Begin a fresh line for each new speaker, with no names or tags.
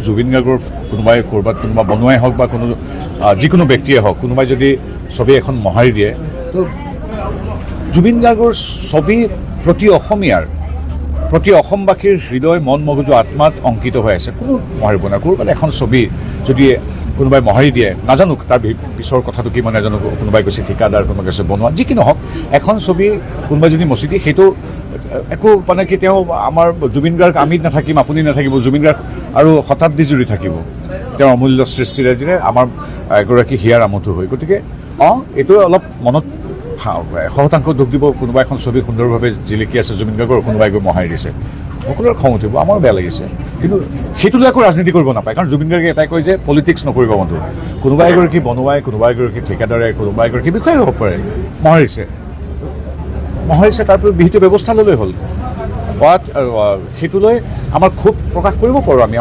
জুবিন গাৰ্গৰ কোনোবাই ক'ৰবাত কোনোবা বনোৱাই হওক বা কোনো যিকোনো ব্যক্তিয়ে হওক কোনোবাই যদি ছবি এখন মোহাৰি দিয়ে তো জুবিন গাৰ্গৰ ছবি প্ৰতি অসমবাসীৰ হৃদয় মন মগজু আত্মাত অংকিত হৈ আছে। কোনো মোহাৰিব নাই। ক'ৰবাত এখন ছবি যদি কোনোবাই মোহাৰি দিয়ে, নাজানো তাৰ পিছৰ কথাটো কি মই নাজানো, কোনোবাই কৈছে ঠিকাদাৰ, কোনোবাই কৈছে বনোৱা, যি কি নহওক এখন ছবি কোনোবাই যদি মচি দিয়ে সেইটো একো মানে কি তেওঁ আমাৰ জুবিন গাৰ্গ আমি নাথাকিম, আপুনি নাথাকিব, জুবিন গাৰ্গ আৰু শতাব্দী জুৰি থাকিব তেওঁৰ অমূল্য সৃষ্টিৰাজিৰে আমাৰ এগৰাকী হিয়াৰ আমঠু হৈ। গতিকে এইটো অলপ মনত 100% দুখ দিব। কোনোবা এখন ছবি সুন্দৰভাৱে জিলিকি আছে জুবিন গাৰ্গৰ, কোনোবাই গৈ মোহাৰি দিছে, সকলোৰে খং উঠিব, আমাৰো বেয়া লাগিছে। কিন্তু সেইটো লৈ একো ৰাজনীতি কৰিব নাপায়, কাৰণ জুবিন গাৰ্গে এটাই কয় যে পলিটিক্স নকৰিব বন্ধু। কোনোবা এগৰাকী বনোৱাই, কোনোবা এগৰাকী ঠিকাদাৰে, কোনোবা এগৰাকী বিষয়াই হ'ব পাৰে মোহাৰিছে, তাৰ বিহিত ব্যৱস্থা ল'লেই হ'ল। সেইটো লৈ আমাৰ ক্ষোভ প্ৰকাশ কৰিব পাৰোঁ আমি।